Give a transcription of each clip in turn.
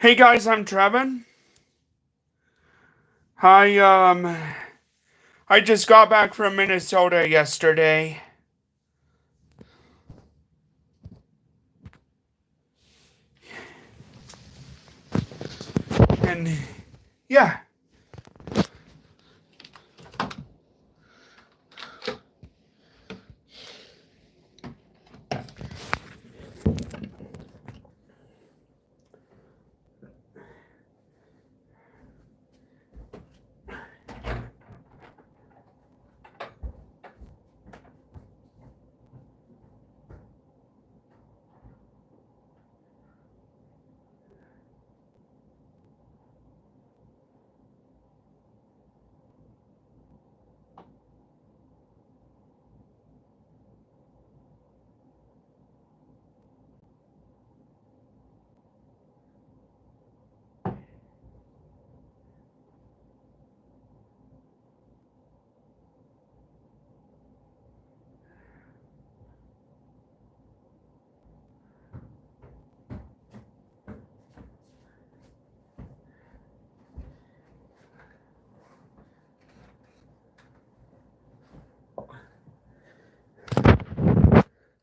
Hey guys, I'm Treven. I just got back from Minnesota yesterday. And yeah.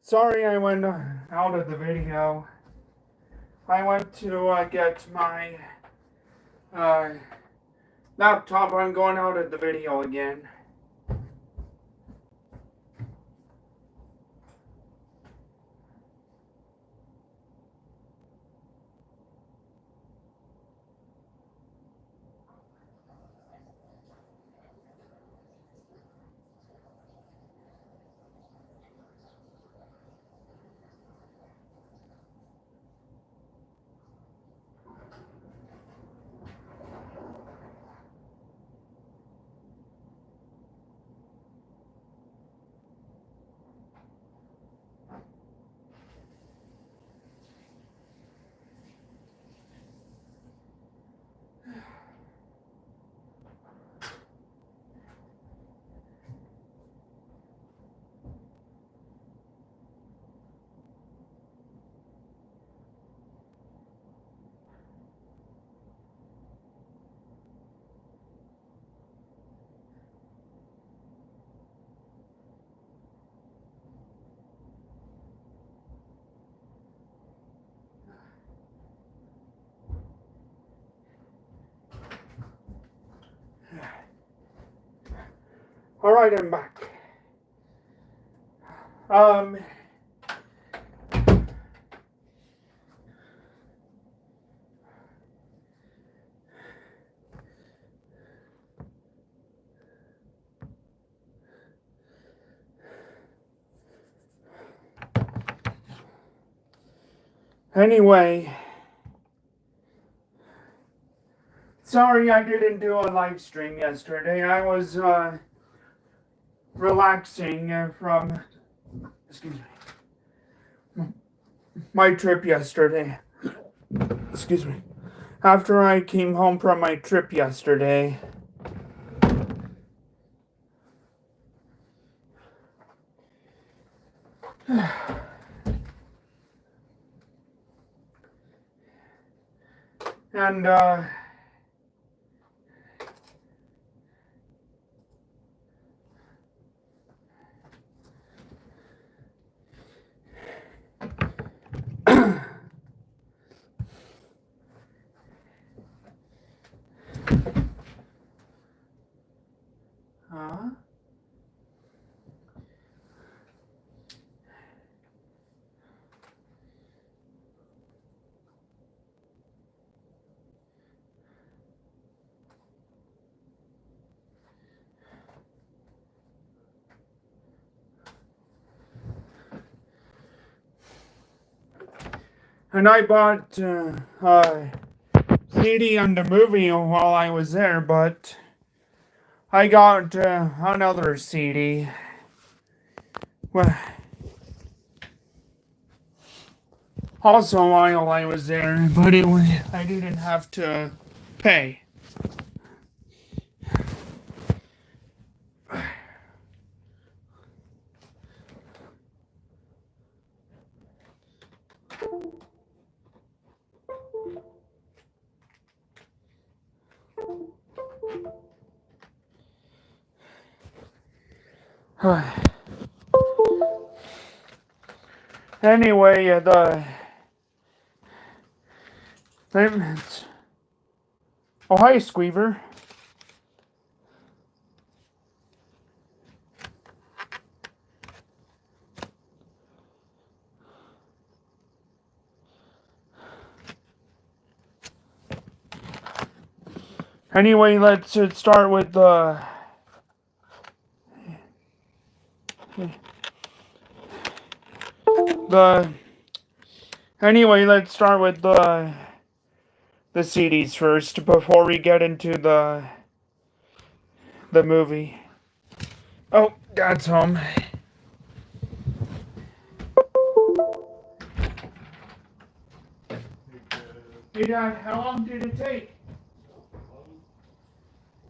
Sorry I went out of the video. I went to get my laptop. I'm going out of the video again. Alright, I'm back. Anyway, sorry I didn't do a live stream yesterday. I was relaxing from, excuse me, my trip yesterday. Excuse me. After I came home from my trip yesterday, and I bought a CD on the movie while I was there, but I got another CD. Well, also while I was there, but I didn't have to pay. Anyway, oh, hi, Squeaver. Anyway, let's start with Anyway, let's start with the CDs first before we get into the movie. Oh, Dad's home. Hey, Dad, how long did it take?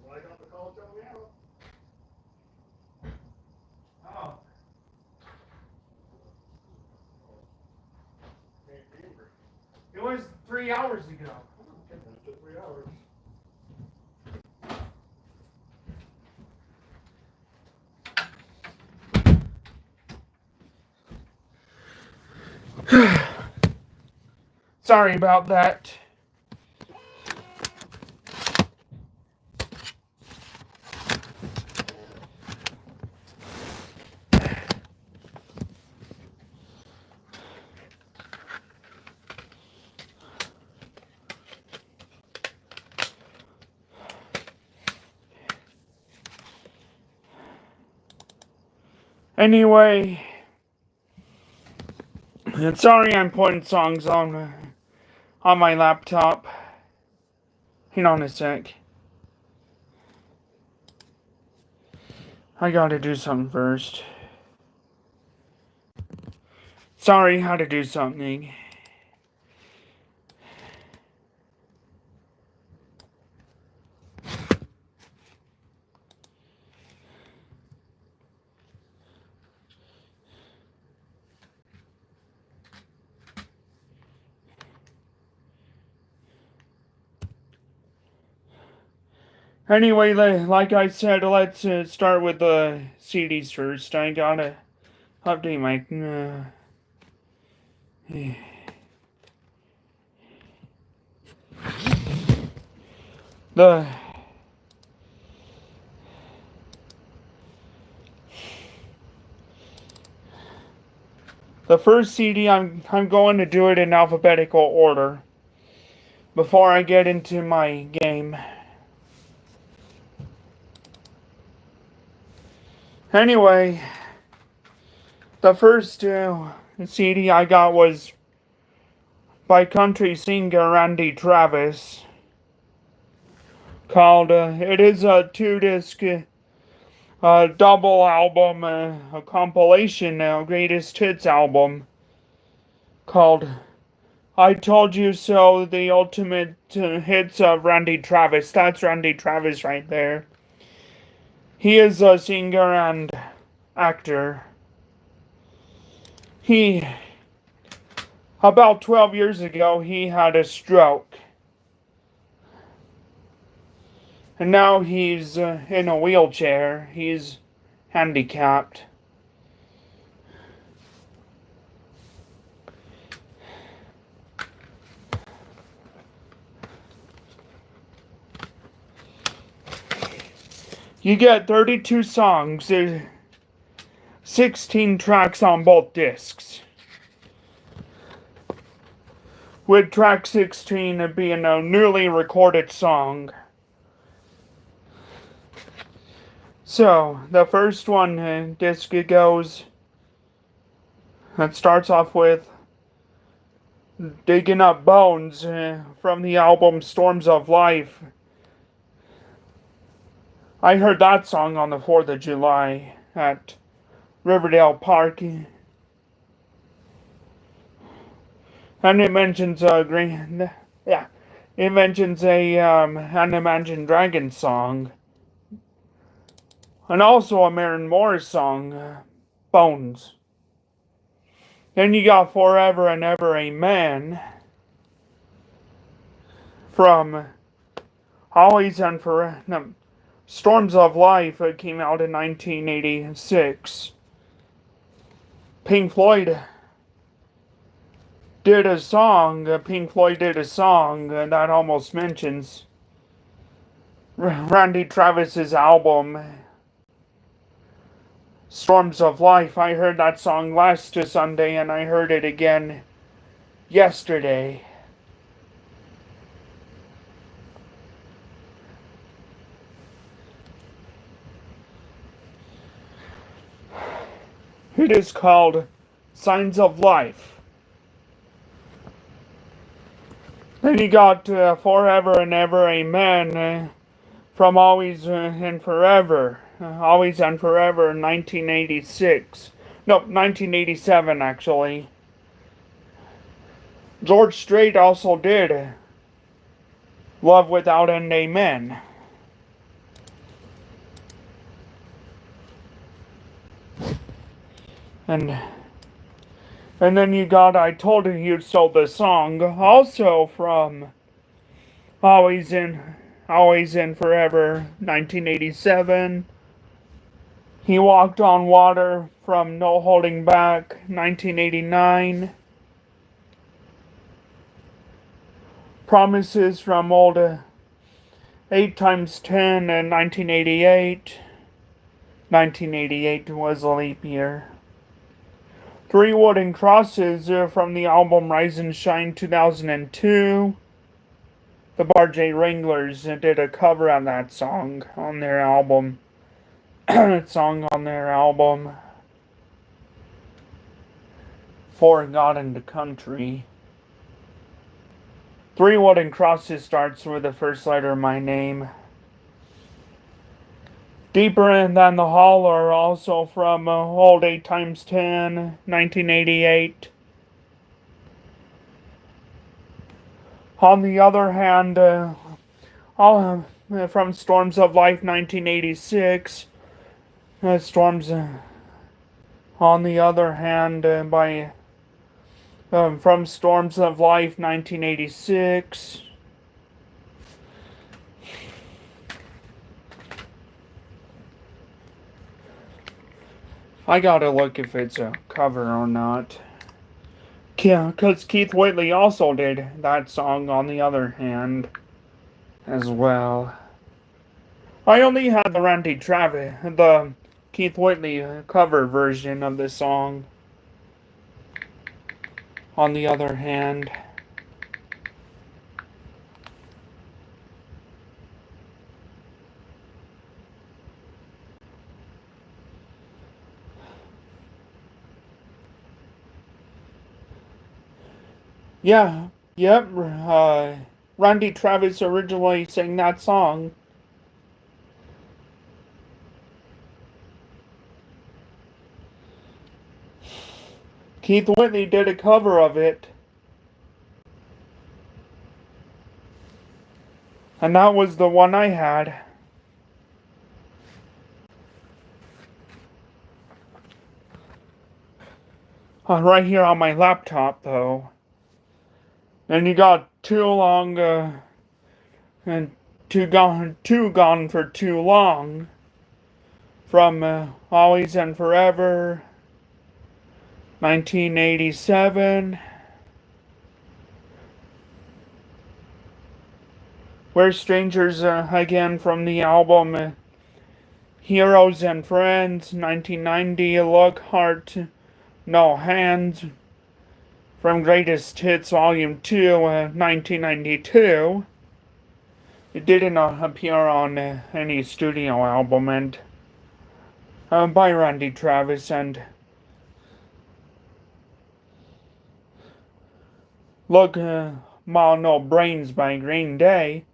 I got the call telling me out. Oh. It was 3 hours ago. It took 3 hours. Sorry about that. Anyway, sorry I'm putting songs on my laptop. Hang on a sec. I gotta do something first. Sorry, how to do something. Anyway, like I said, let's start with the CDs first. I gotta update my. The first CD, I'm going to do it in alphabetical order before I get into my game. Anyway, the first CD I got was by country singer Randy Travis, called it is a 2-disc double album, a compilation greatest hits album called I Told You So, the ultimate hits of Randy Travis. That's Randy Travis right there. He is a singer and actor. About 12 years ago, he had a stroke. And now he's in a wheelchair. He's handicapped. You get 32 songs, 16 tracks on both discs, with track 16 being a newly recorded song. So, the first one disc goes, it starts off with Digging Up Bones from the album Storms of Life. I heard that song on the 4th of July at Riverdale Park. And it mentions it mentions a an Imagine Dragons song. And also a Maren Morris song, Bones. Then you got Forever and Ever Amen from Always and Storms of Life came out in 1986. Pink Floyd did a song. Pink Floyd did a song that almost mentions Randy Travis's album, Storms of Life. I heard that song last Sunday and I heard it again yesterday. It is called Signs of Life. Then you got Forever and Ever Amen from Always and Forever. Always and Forever 1986. No, 1987 actually. George Strait also did Love Without End Amen. And then you got I Told You So, the song, also from Always and Forever 1987. He Walked on Water from No Holding Back 1989. Promises from old 8 times 10 in 1988. 1988 was a leap year. Three Wooden Crosses from the album Rise and Shine 2002. The Bar J Wranglers did a cover of that song on their album. For God and the Country. Three Wooden Crosses starts with the first letter of my name. Deeper Than the Holler, also from Old 8 times 10, 1988. On the Other Hand, from Storms of Life, 1986. Storms, on the Other Hand, from Storms of Life, 1986. I gotta look if it's a cover or not. Yeah, because Keith Whitley also did that song On the Other Hand as well. I only had the Keith Whitley cover version of the song On the Other Hand. Yeah, yep, Randy Travis originally sang that song. Keith Whitley did a cover of it. And that was the one I had. Right here on my laptop, though. And you got Too Long, and Too Gone for Too Long. From Always and Forever, 1987. We're Strangers again from the album Heroes and Friends, 1990. Look, Heart, No Hands from Greatest Hits Volume 2, 1992. It didn't appear on any studio album and by Randy Travis. And Look, Ma No Brains by Green Day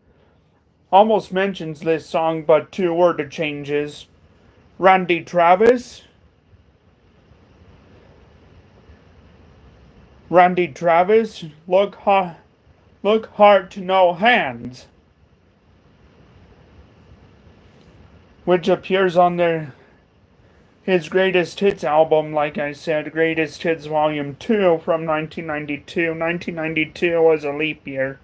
almost mentions this song, but 2 word changes. Randy Travis, Look, Heart, No Hands, which appears on his Greatest Hits album, like I said, Greatest Hits Volume 2 from 1992. 1992 was a leap year.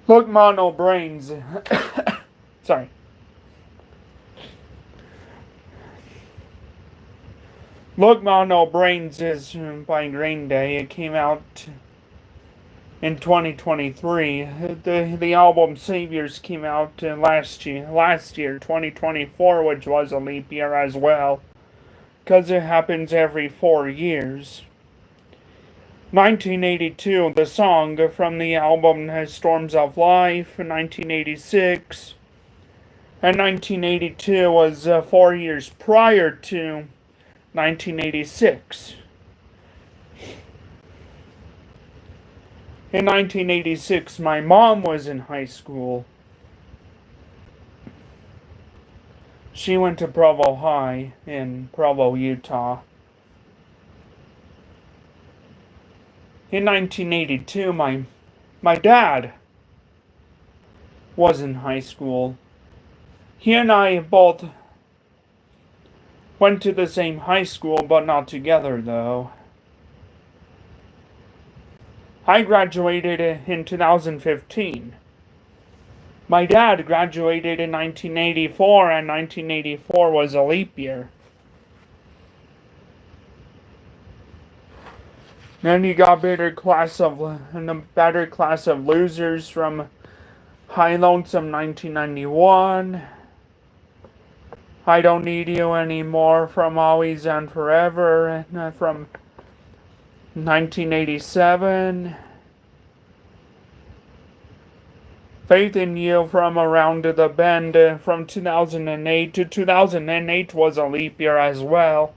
Look, Mono Brains. Sorry. Look, Mono Brains is by Green Day. It came out in 2023. The album Saviors came out last year, 2024, which was a leap year as well, because it happens every 4 years. 1982, the song from the album Storms of Life. 1986 and 1982 was 4 years prior to 1986. In 1986, my mom was in high school. She went to Provo High in Provo, Utah. In 1982, my dad was in high school. He and I both went to the same high school, but not together, though. I graduated in 2015. My dad graduated in 1984, and 1984 was a leap year. Then you got better class of losers from High Lonesome 1991. I Don't Need You Anymore from Always and Forever from 1987. Faith in You from Around the Bend from 2008 to 2008 was a leap year as well.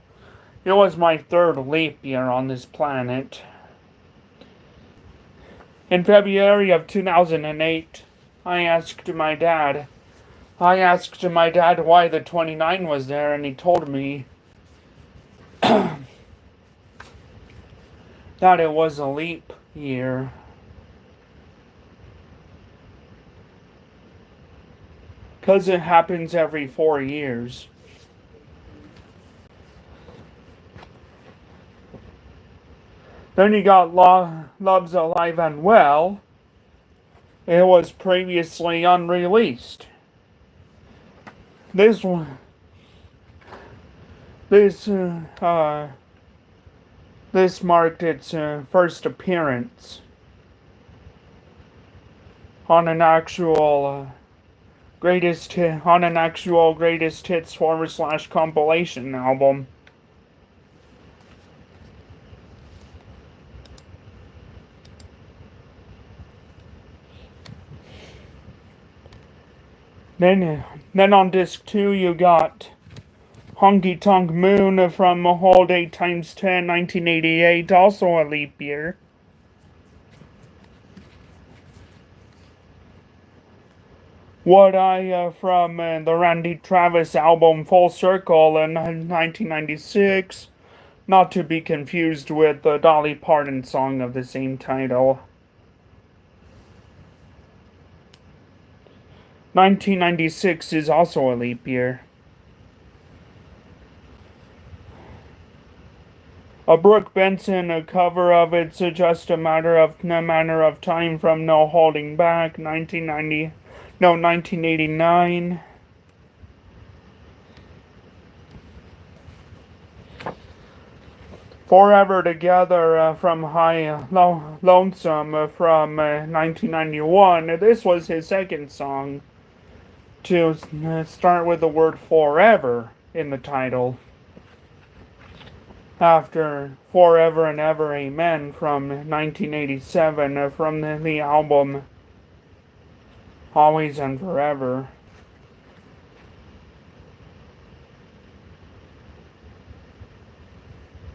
It was my third leap year on this planet. In February of 2008, I asked my dad why the 29 was there, and he told me that it was a leap year. Because it happens every 4 years. Then you got Love's Alive and Well. It was previously unreleased. This marked its first appearance on an actual greatest hits / compilation album. Then on disc 2 you got Honky Tonk Moon from Whole Day Times 10, 1988, also a leap year. Would I from the Randy Travis album Full Circle in 1996, not to be confused with the Dolly Parton song of the same title. 1996 is also a leap year. A Brooke Benson cover of It's Just a Matter of Time from No Holding Back, 1989. Forever Together from High Lonesome from 1991. This was his second song to start with the word forever in the title, after Forever and Ever Amen from 1987 from the album Always and Forever.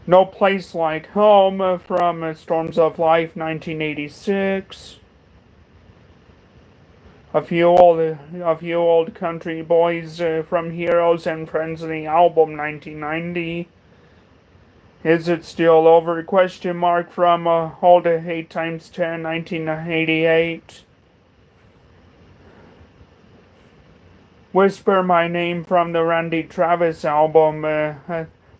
No Place Like Home from Storms of Life 1986. A few old country boys from Heroes and Friends of the album 1990. Is It Still Over? Question mark from Hold It 8 times 10 1988. Whisper My Name from the Randy Travis album.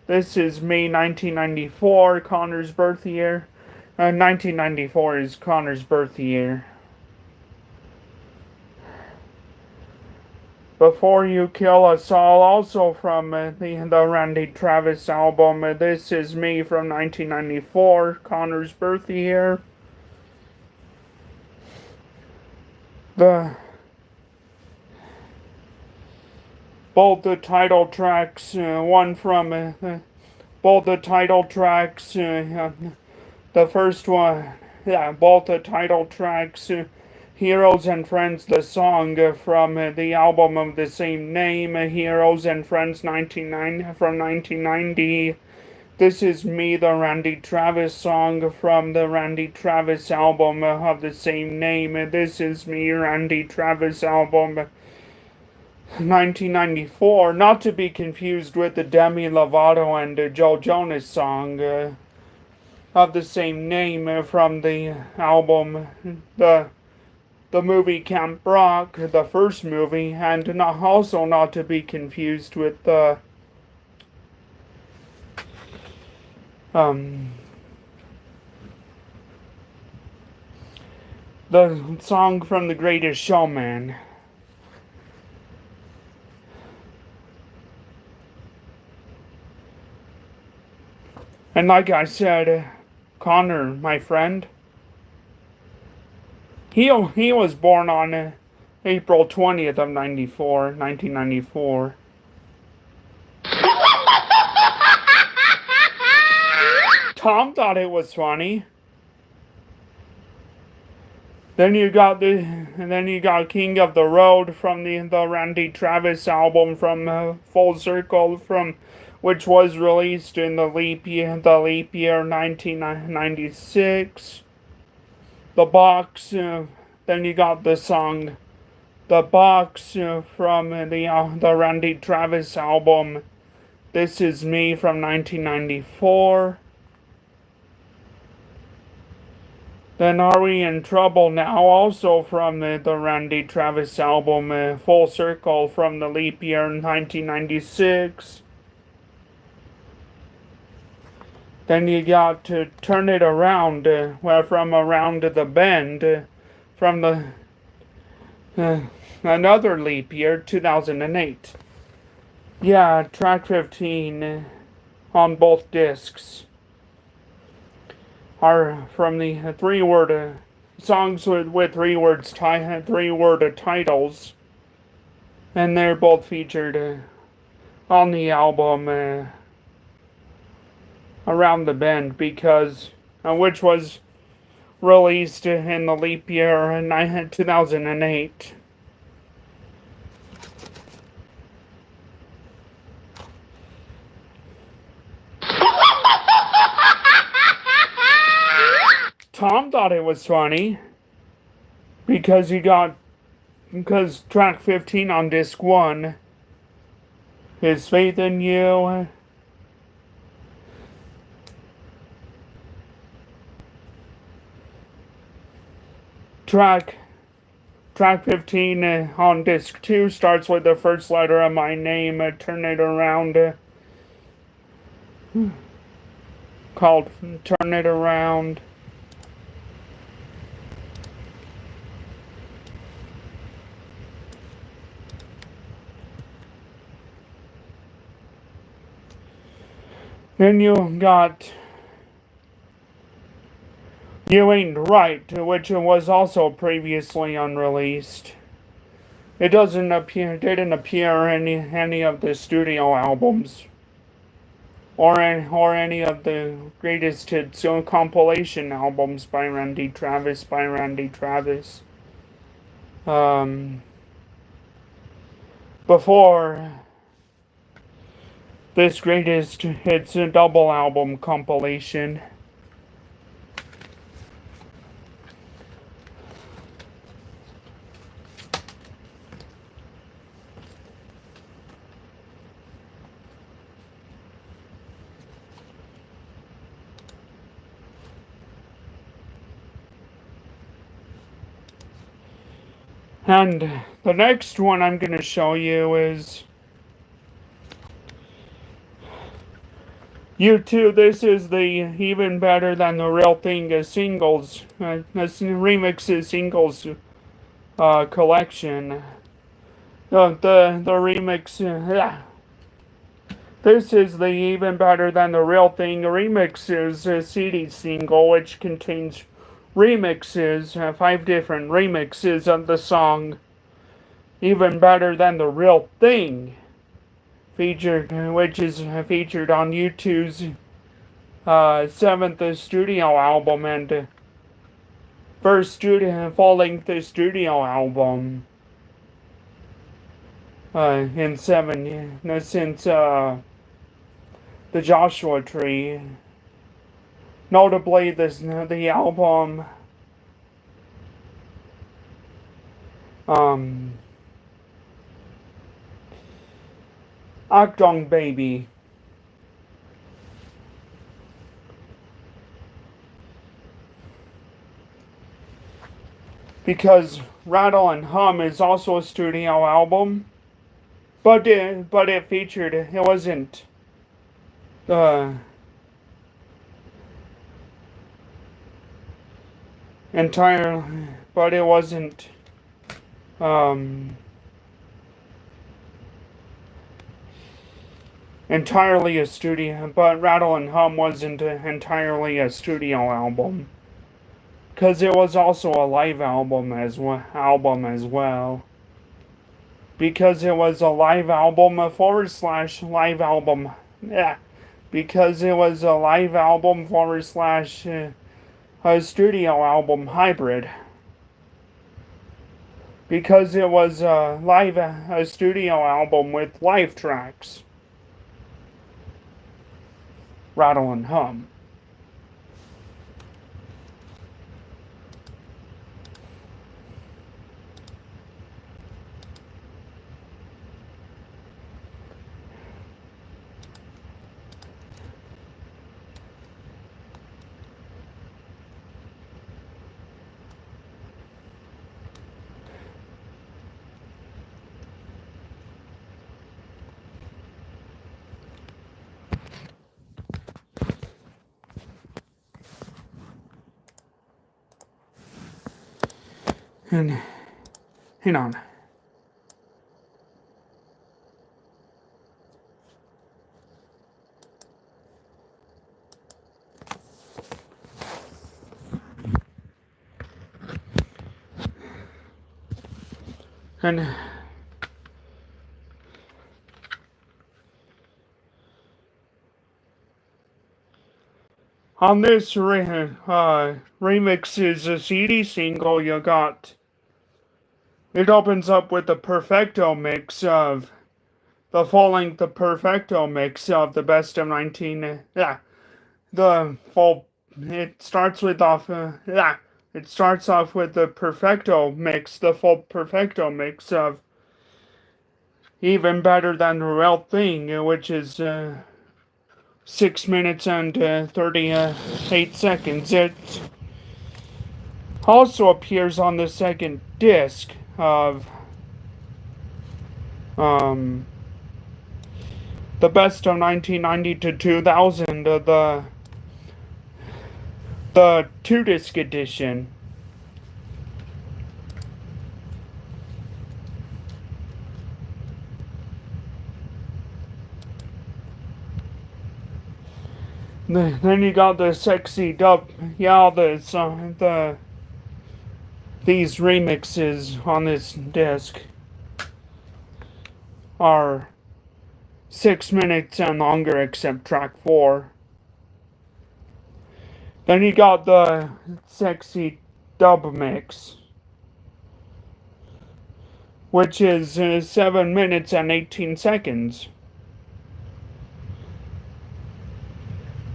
This is May 1994, Connor's birth year. 1994 is Connor's birth year. Before You Kill Us All, also from the Randy Travis album. This Is Me from 1994. Connor's birthday here. Both the title tracks, both the title tracks, the first one, both the title tracks, Heroes and Friends, the song from the album of the same name, Heroes and Friends from 1990. This Is Me, the Randy Travis song from the Randy Travis album of the same name. This Is Me, Randy Travis album 1994, not to be confused with the Demi Lovato and Joe Jonas song of the same name from the album, the movie Camp Rock, the first movie, and also not to be confused with the song from The Greatest Showman. And like I said, Connor, my friend, he was born on April 20th of 1994. Tom thought it was funny. Then you got King of the Road from the Randy Travis album from Full Circle, from which was released in the leap year 1996. The Box. Then you got the song The Box from the Randy Travis album This Is Me from 1994. Then Are We in Trouble Now, also from the Randy Travis album Full Circle from the leap year 1996. Then you got to Turn It Around, from Around the Bend, from the another leap year, 2008. Yeah, track 15 on both discs are from the three-word songs with three-word titles, and they're both featured on the album Around the Bend, because which was released in the leap year in 2008. Tom thought it was funny because track 15 on disc 1 is Faith in You. Track 15 on disc 2 starts with the first letter of my name, Turn It Around, called Turn It Around. Then you got You Ain't Right, which was also previously unreleased. It didn't appear in any of the studio albums or any of the greatest hits compilation albums by Randy Travis. Before this greatest hits double album compilation. And the next one I'm going to show you is U2. This is the Even Better Than the Real Thing singles, this remixes singles collection. the remix. Yeah. This is the Even Better Than the Real Thing remixes CD single, which contains remixes, 5 different remixes of the song Even Better Than the Real Thing, which is featured on U2's 7th studio album and first full-length studio album in 7 since the Joshua Tree. Notably, the album Achtung Baby, because Rattle and Hum is also a studio album, but it wasn't uh, entirely, but it wasn't entirely a studio, but Rattle and Hum wasn't entirely a studio album, because it was also a live album as well. Because it was a live album, a / live album. Yeah. Because it was a live album / a studio album hybrid. Because it was a studio album with live tracks. Rattle and Hum. And hang on. And on this remix is a CD single you got. It opens up with the perfecto mix of the full-length perfecto mix of the best of 19. The full. It starts with It starts off with the perfecto mix, the full perfecto mix of Even Better Than the Real Thing, which is 6 minutes and 38 seconds. It also appears on the second disc of the best of 1990 to 2000, the 2-disc edition. Then you got the sexy dub. Yeah, these remixes on this disc are 6 minutes and longer, except track 4. Then you got the sexy dub mix, which is 7 minutes and 18 seconds.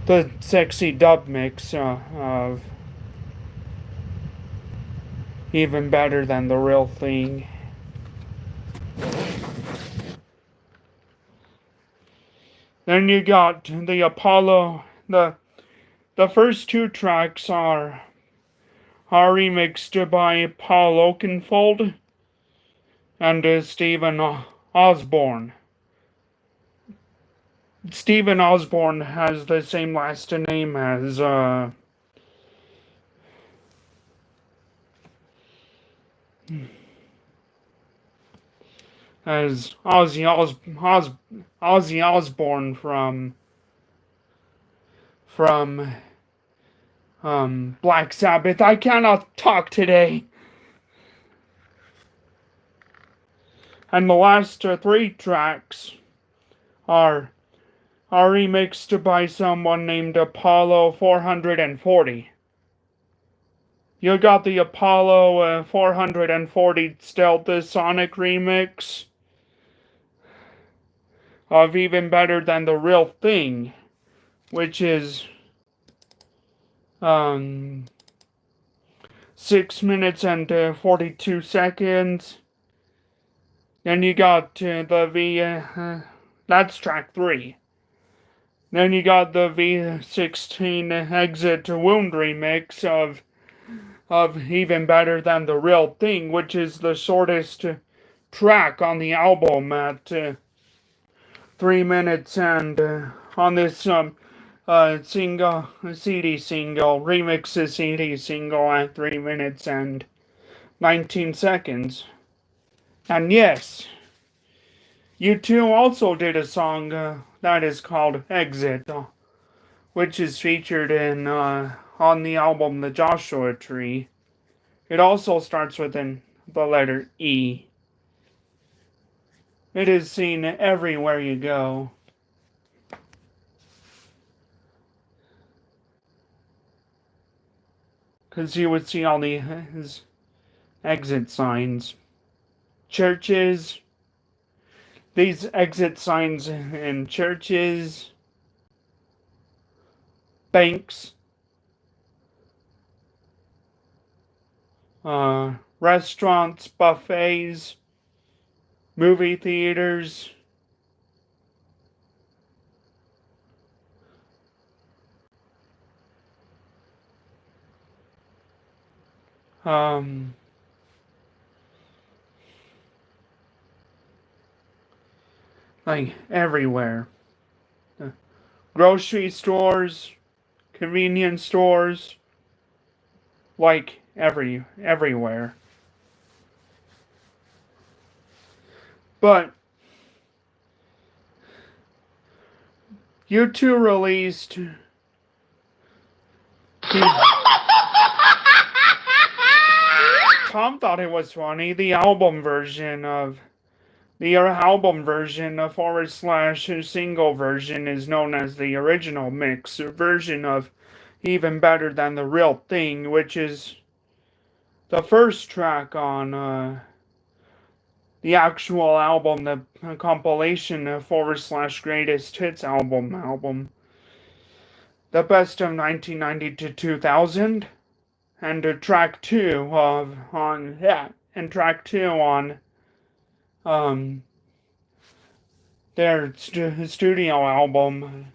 The sexy dub mix of Even Better Than the Real Thing. Then you got the Apollo. The first 2 tracks are remixed by Paul Oakenfold and Stephen Osborne. Stephen Osborne has the same last name as as Ozzy Osbourne from Black Sabbath. I cannot talk today. And the last three tracks are remixed by someone named Apollo 440. You got the Apollo 440 Stealth Sonic remix of Even Better Than the Real Thing, which is 6 minutes and 42 seconds. Then you got that's track 3. Then you got the V16 Exit Wound remix of Even Better Than the Real Thing, which is the shortest track on the album at 3 minutes, and on this single CD single remix CD single at 3 minutes and 19 seconds. And yes, U2 also did a song that is called Exit, which is featured in on the album The Joshua Tree. It also starts with the letter E. It is seen everywhere you go. Because you would see all the exit signs. Churches. These exit signs in churches. Banks. Restaurants, buffets, movie theaters. Like everywhere. Grocery stores, convenience stores, like everywhere. But U2 released Tom thought it was funny. The album version of / single version is known as the original mix version of Even Better Than the Real Thing, which is the first track on the actual album, the compilation / greatest hits album, the best of 1990 to 2000, and track 2 on their studio album,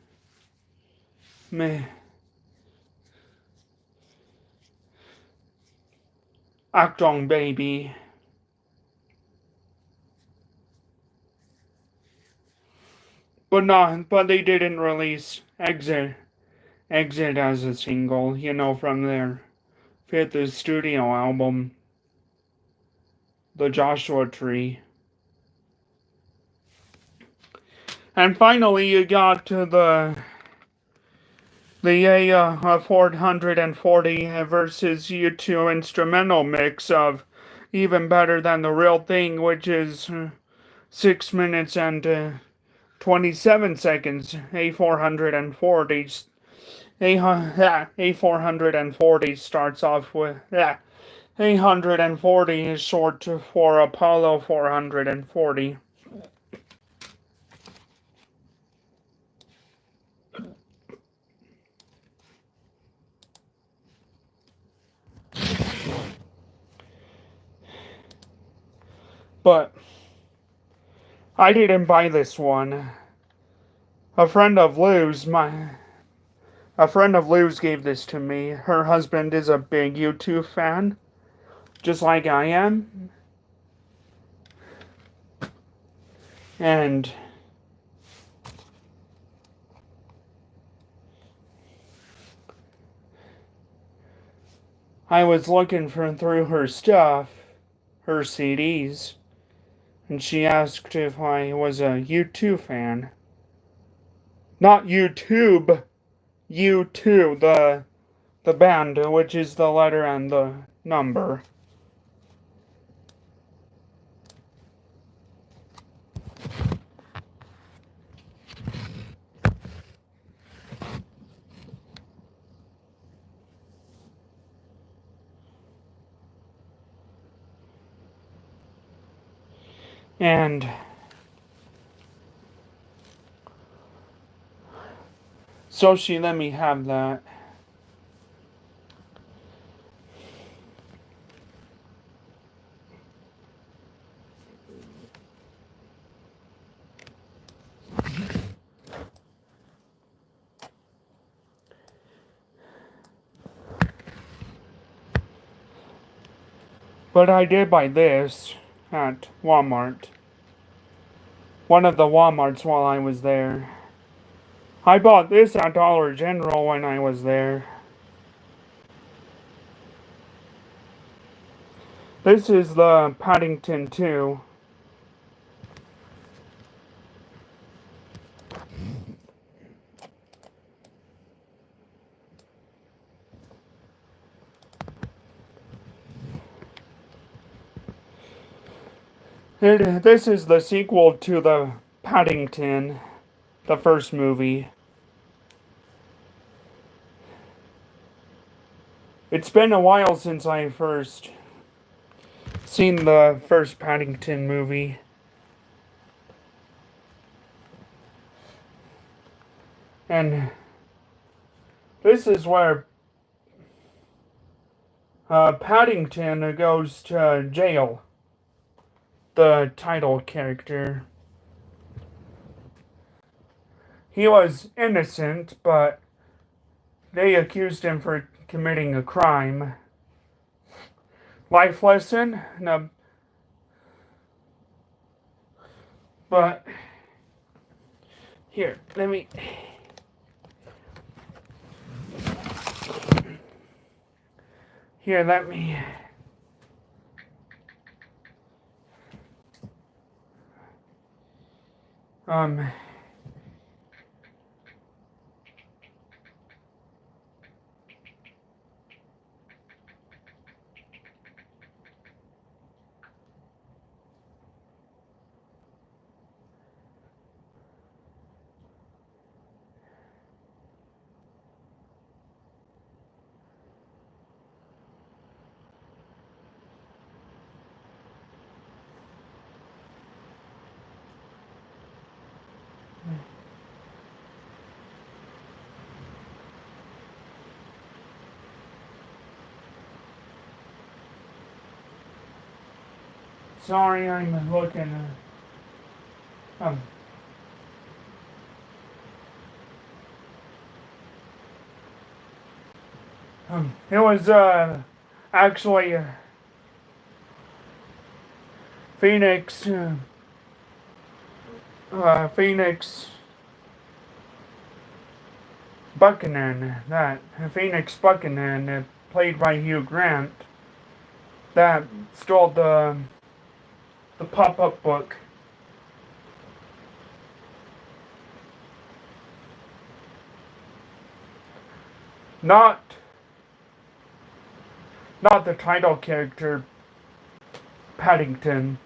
Achtung Baby. But they didn't release Exit as a single, from their fifth studio album, The Joshua Tree. And finally, you got to the 440 versus U2 instrumental mix of Even Better Than the Real Thing, which is 6 minutes and 27 seconds. A440 starts off with 840 is short for Apollo 440. But I didn't buy this one. A friend of Lou's gave this to me. Her husband is a big U2 fan, just like I am. And I was looking through her stuff, her CDs, and she asked if I was a U2 fan. Not YouTube, U2, the band, which is the letter and the number. And so she let me have that. But I did buy this at Walmart. One of the Walmarts while I was there. I bought this at Dollar General when I was there. This is the Paddington 2. This is the sequel to the Paddington, the first movie. It's been a while since I first seen the first Paddington movie. And this is where Paddington goes to jail. The title character. He was innocent, but they accused him for committing a crime. Life lesson? No. But here, let me. Here, let me. Sorry, I'm looking. It was actually Phoenix. Phoenix Buchanan. That Phoenix Buchanan, played by Hugh Grant, that stole the pop-up book. Not the title character, Paddington.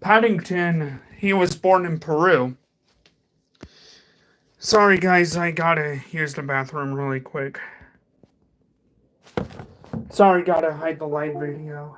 Paddington, he was born in Peru. Sorry guys, I gotta use the bathroom really quick. Sorry, gotta hide the live video.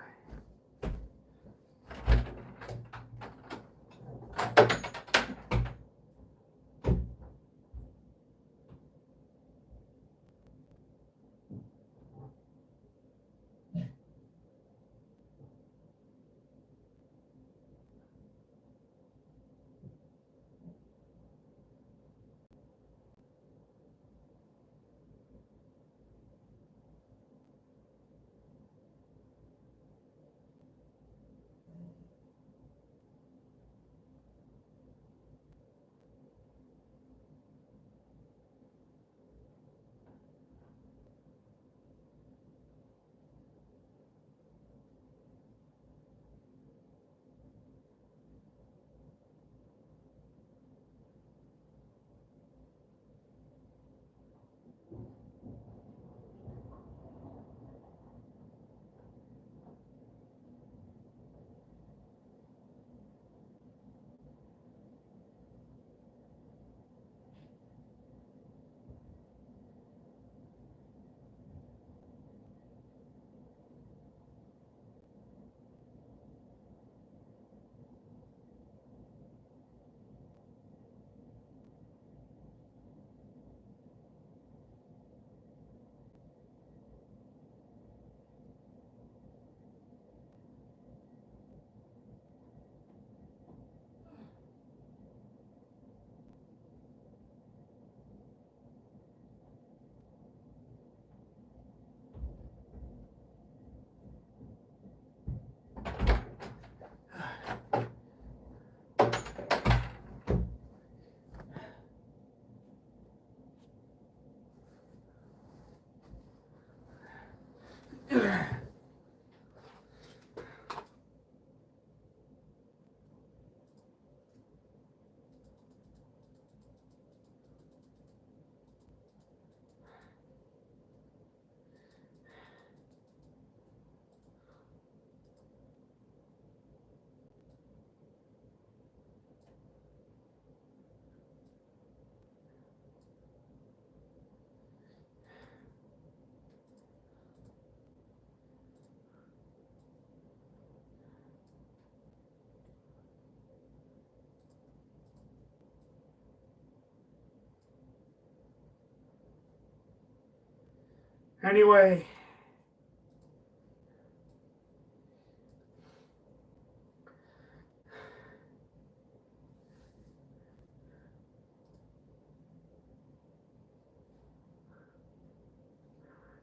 Anyway,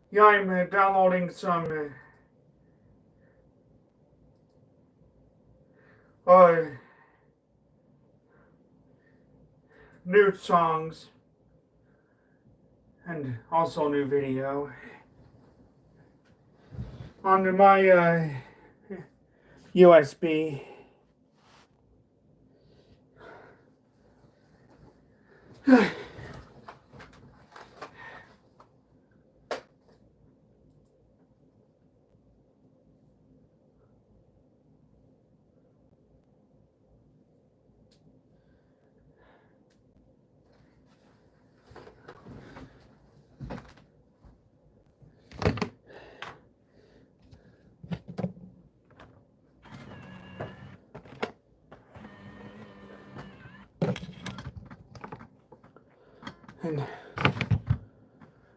yeah, I'm downloading some new songs and also new video onto my USB.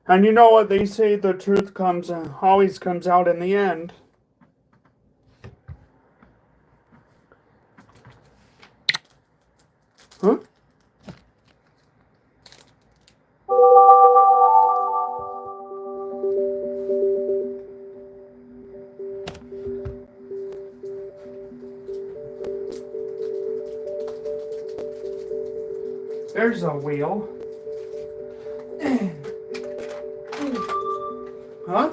And you know what they say, the truth always comes out in the end. Huh? There's a wheel. Huh?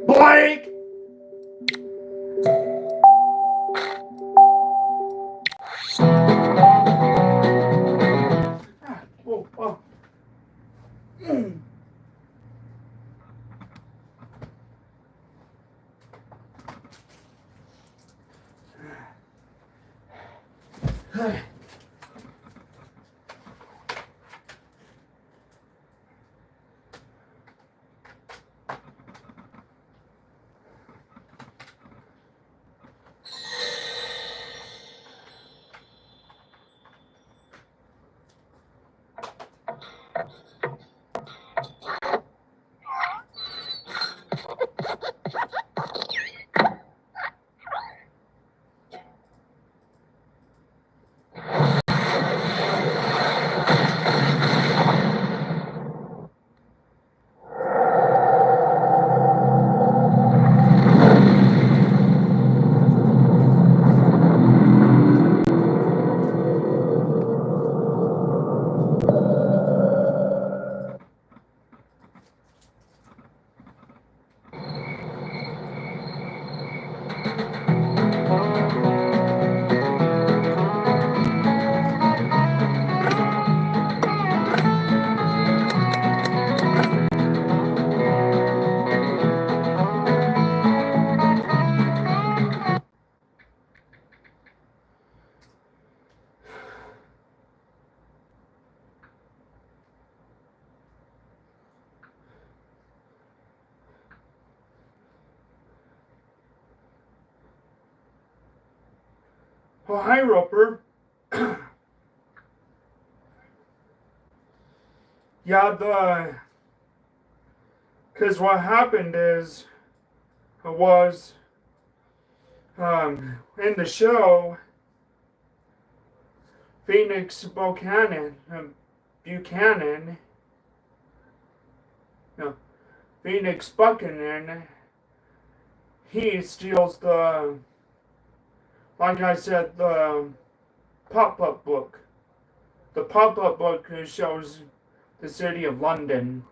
Blake! Oh, oh. Well, hi, Roper. Yeah, because what happened is, was, in the show, Phoenix Buchanan, no, Phoenix Buchanan, he steals like I said, the pop-up book The pop-up book shows the city of London.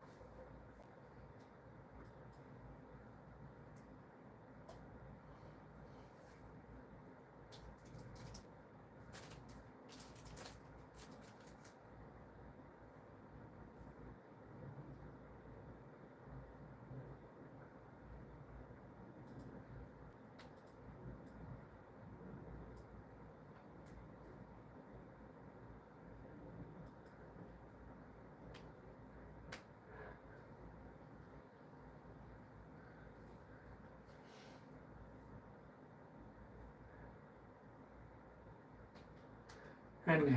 And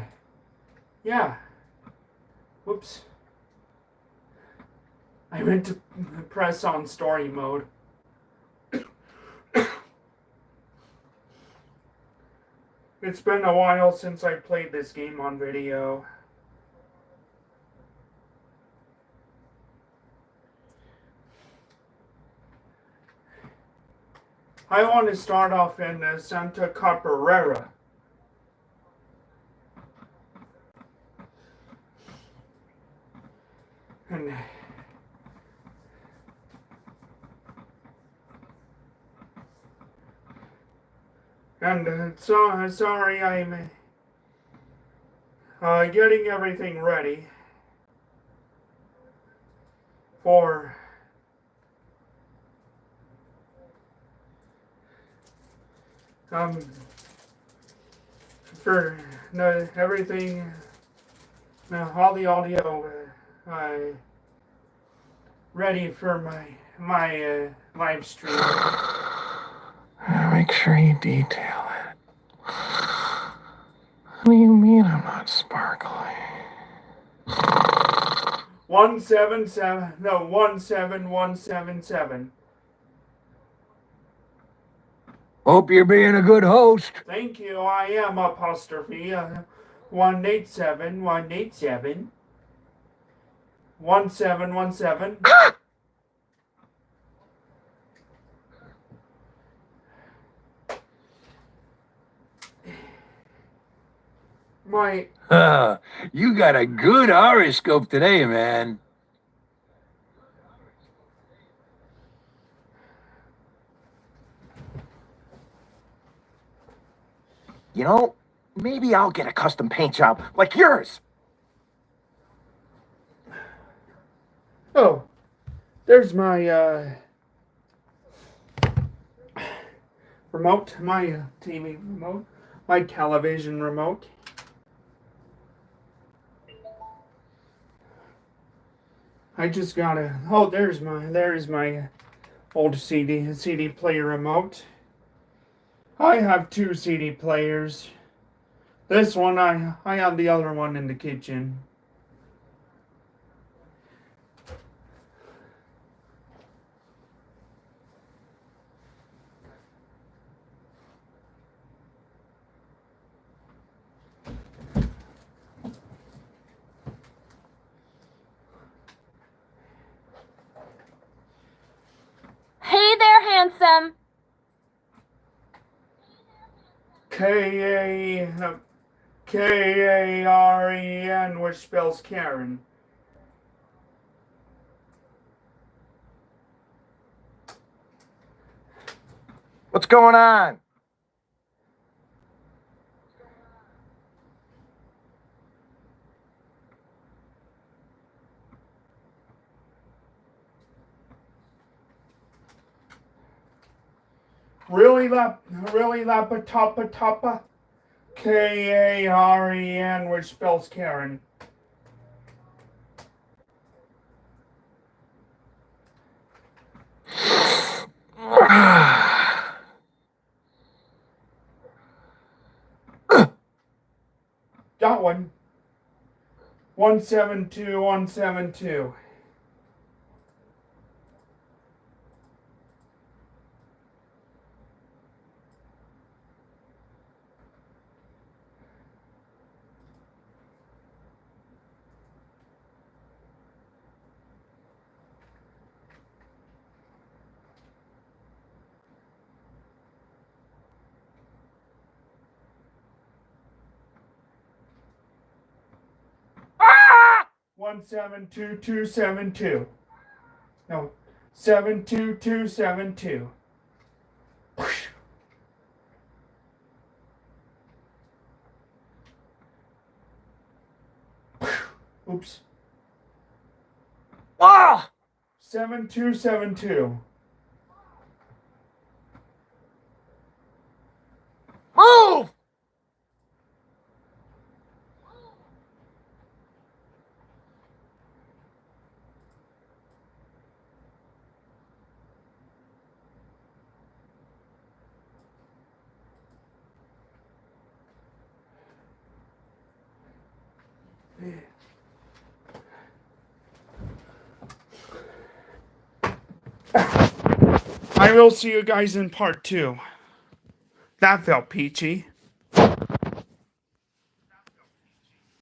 yeah, whoops. I meant to press on story mode. It's been a while since I played this game on video. I want to start off in Santa Caparera. So sorry, I'm getting everything ready for for everything, all the audio ready for my live stream. Make sure you detail it. What do you mean I'm not sparkly? 17177. Hope you're being a good host. Thank you. I am apostrophe 187 187 1717. You got a good horoscope today, man. You know, maybe I'll get a custom paint job like yours. Oh, there's my remote, my TV remote, my television remote. I just gotta. Oh, there's my old CD player remote. I have two CD players. This one I have the other one in the kitchen. Hey there, handsome. Karen, which spells Karen. What's going on? Really lapatapa? Karen, which spells Karen. Got one. 172172. 1722272. No, 72272. Oops. Ah! 7272. Move! I will see you guys in part 2. That felt peachy.